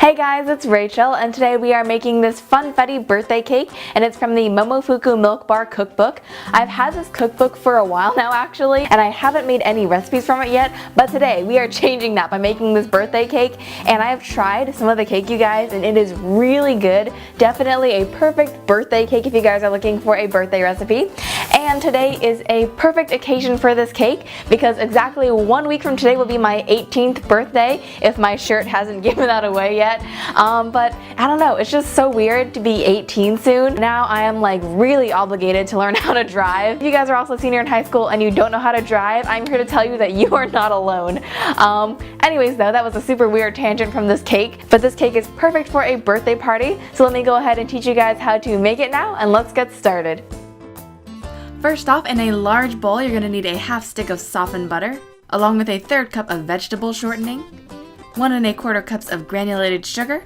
Hey guys, it's Rachel, and today we are making this Funfetti birthday cake, and it's from the Momofuku Milk Bar cookbook. I've had this cookbook for a while now actually, and I haven't made any recipes from it yet, but today we are changing that by making this birthday cake, and I have tried some of the cake, you guys, and it is really good. Definitely a perfect birthday cake if you guys are looking for a birthday recipe. And today is a perfect occasion for this cake because exactly 1 week from today will be my 18th birthday, if my shirt hasn't given that away yet. But I don't know, it's just so weird to be 18 soon. Now I am like really obligated to learn how to drive. If you guys are also a senior in high school and you don't know how to drive, I'm here to tell you that you are not alone. Anyways though, that was a super weird tangent from this cake, but this cake is perfect for a birthday party. So let me go ahead and teach you guys how to make it now, and let's get started. First off, in a large bowl, you're going to need a half stick of softened butter, along with a third cup of vegetable shortening, 1 1/4 cups of granulated sugar,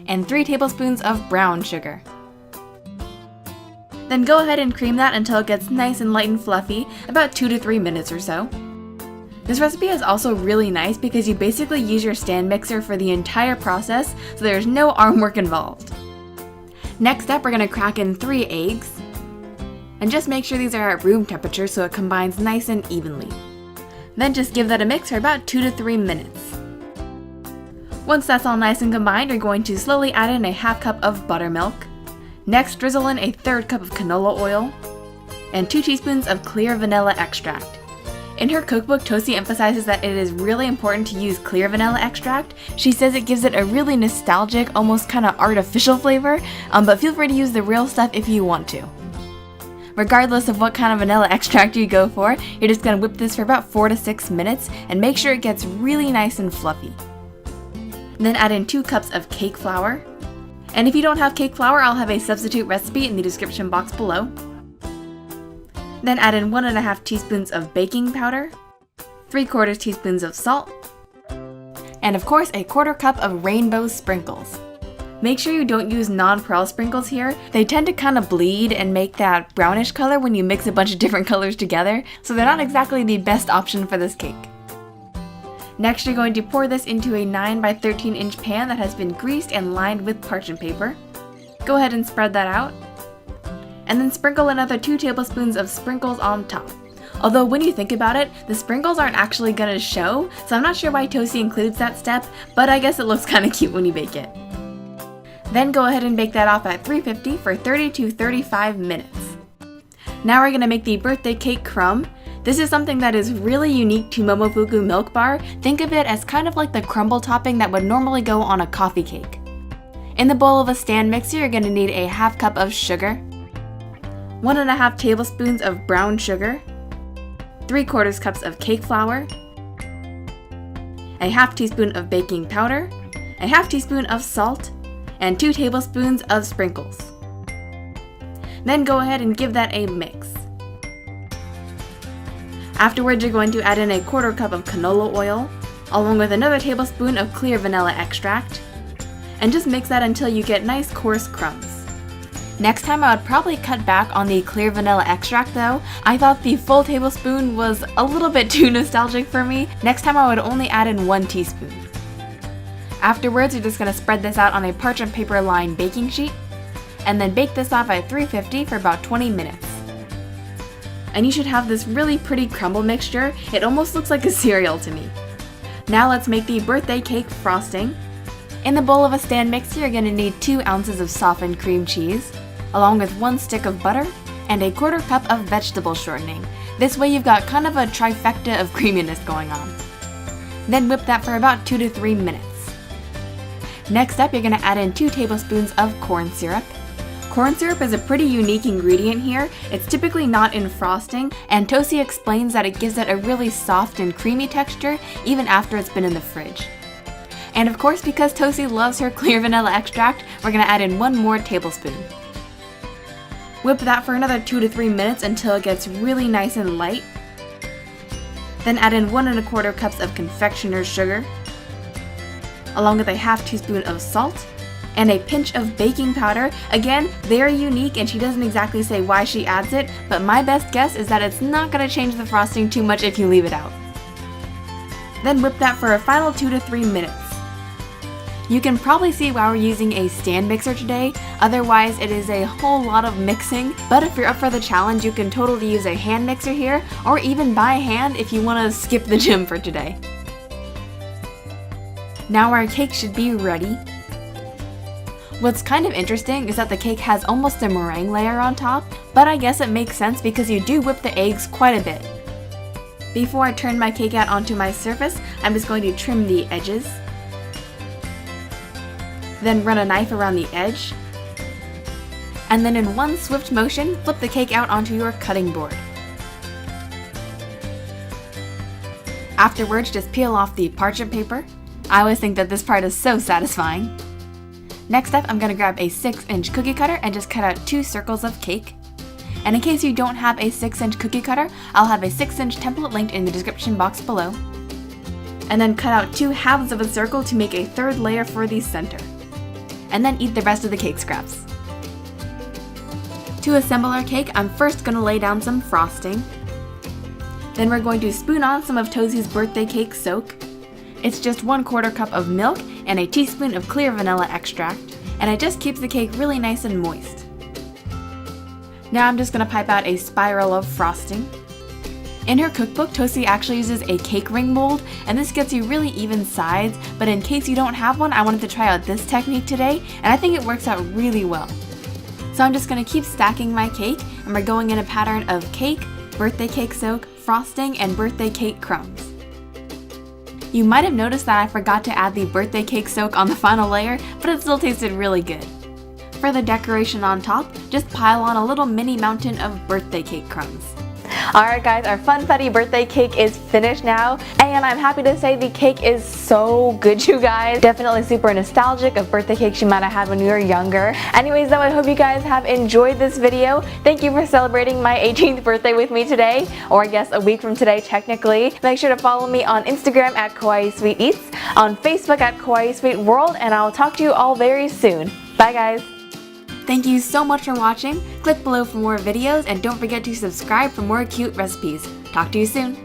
and 3 tablespoons of brown sugar. Then go ahead and cream that until it gets nice and light and fluffy, about 2 to 3 minutes or so. This recipe is also really nice because you basically use your stand mixer for the entire process, so there's no arm work involved. Next up, we're going to crack in 3 eggs. And just make sure these are at room temperature so it combines nice and evenly. Then just give that a mix for about 2 to 3 minutes. Once that's all nice and combined, you're going to slowly add in a half cup of buttermilk. Next, drizzle in a third cup of canola oil and 2 teaspoons of clear vanilla extract. In her cookbook, Tosi emphasizes that it is really important to use clear vanilla extract. She says it gives it a really nostalgic, almost kind of artificial flavor, but feel free to use the real stuff if you want to. Regardless of what kind of vanilla extract you go for, you're just going to whip this for about 4 to 6 minutes and make sure it gets really nice and fluffy. Then add in 2 cups of cake flour. And if you don't have cake flour, I'll have a substitute recipe in the description box below. Then add in 1 1/2 teaspoons of baking powder, 3/4 teaspoons of salt, and of course a 1/4 cup of rainbow sprinkles. Make sure you don't use non-pearl sprinkles here. They tend to kind of bleed and make that brownish color when you mix a bunch of different colors together, so they're not exactly the best option for this cake. Next, you're going to pour this into a 9 by 13 inch pan that has been greased and lined with parchment paper. Go ahead and spread that out. And then sprinkle another 2 tablespoons of sprinkles on top. Although when you think about it, the sprinkles aren't actually going to show, so I'm not sure why Tosi includes that step, but I guess it looks kind of cute when you bake it. Then go ahead and bake that off at 350 for 30 to 35 minutes. Now we're going to make the birthday cake crumb. This is something that is really unique to Momofuku Milk Bar. Think of it as kind of like the crumble topping that would normally go on a coffee cake. In the bowl of a stand mixer, you're going to need a half cup of sugar, 1 1/2 tablespoons of brown sugar, 3/4 cups of cake flour, a half teaspoon of baking powder, a half teaspoon of salt, and 2 tablespoons of sprinkles. Then go ahead and give that a mix. Afterwards, you're going to add in a 1/4 cup of canola oil, along with another tablespoon of clear vanilla extract, and just mix that until you get nice coarse crumbs. Next time I would probably cut back on the clear vanilla extract though. I thought the full tablespoon was a little bit too nostalgic for me. Next time I would only add in 1 teaspoon. Afterwards, you're just going to spread this out on a parchment paper lined baking sheet, and then bake this off at 350 for about 20 minutes. And you should have this really pretty crumble mixture. It almost looks like a cereal to me. Now let's make the birthday cake frosting. In the bowl of a stand mixer, you're going to need 2 ounces of softened cream cheese, along with 1 stick of butter, and a 1/4 cup of vegetable shortening. This way you've got kind of a trifecta of creaminess going on. Then whip that for about 2 to 3 minutes. Next up, you're going to add in 2 tablespoons of corn syrup. Corn syrup is a pretty unique ingredient here. It's typically not in frosting, and Tosi explains that it gives it a really soft and creamy texture even after it's been in the fridge. And of course, because Tosi loves her clear vanilla extract, we're going to add in 1 more tablespoon. Whip that for another 2 to 3 minutes until it gets really nice and light. Then add in 1 1/4 cups of confectioner's sugar, along with a half teaspoon of salt, and a pinch of baking powder. Again, very unique, and she doesn't exactly say why she adds it, but my best guess is that it's not going to change the frosting too much if you leave it out. Then whip that for a final 2 to 3 minutes. You can probably see why we're using a stand mixer today, otherwise it is a whole lot of mixing, but if you're up for the challenge you can totally use a hand mixer here, or even by hand if you want to skip the gym for today. Now our cake should be ready. What's kind of interesting is that the cake has almost a meringue layer on top, but I guess it makes sense because you do whip the eggs quite a bit. Before I turn my cake out onto my surface, I'm just going to trim the edges. Then run a knife around the edge, and then in one swift motion, flip the cake out onto your cutting board. Afterwards, just peel off the parchment paper. I always think that this part is so satisfying. Next up, I'm going to grab a 6-inch cookie cutter and just cut out 2 circles of cake. And in case you don't have a 6-inch cookie cutter, I'll have a 6-inch template linked in the description box below. And then cut out 2 halves of a circle to make a 3rd layer for the center. And then eat the rest of the cake scraps. To assemble our cake, I'm first going to lay down some frosting. Then we're going to spoon on some of Tozie's birthday cake soak. It's just 1/4 cup of milk and a teaspoon of clear vanilla extract, and it just keeps the cake really nice and moist. Now I'm just going to pipe out a spiral of frosting. In her cookbook, Tosie actually uses a cake ring mold, and this gets you really even sides, but in case you don't have one, I wanted to try out this technique today, and I think it works out really well. So I'm just going to keep stacking my cake, and we're going in a pattern of cake, birthday cake soak, frosting, and birthday cake crumbs. You might have noticed that I forgot to add the birthday cake soak on the final layer, but it still tasted really good. For the decoration on top, just pile on a little mini mountain of birthday cake crumbs. Alright guys, our Funfetti birthday cake is finished now, and I'm happy to say the cake is so good, you guys. Definitely super nostalgic of birthday cakes you might have had when you were younger. Anyways though, I hope you guys have enjoyed this video. Thank you for celebrating my 18th birthday with me today, or I guess a week from today technically. Make sure to follow me on Instagram at kawaiisweetworld, on Facebook at kawaiisweetworld, and I'll talk to you all very soon. Bye guys! Thank you so much for watching. Click below for more videos and don't forget to subscribe for more cute recipes. Talk to you soon.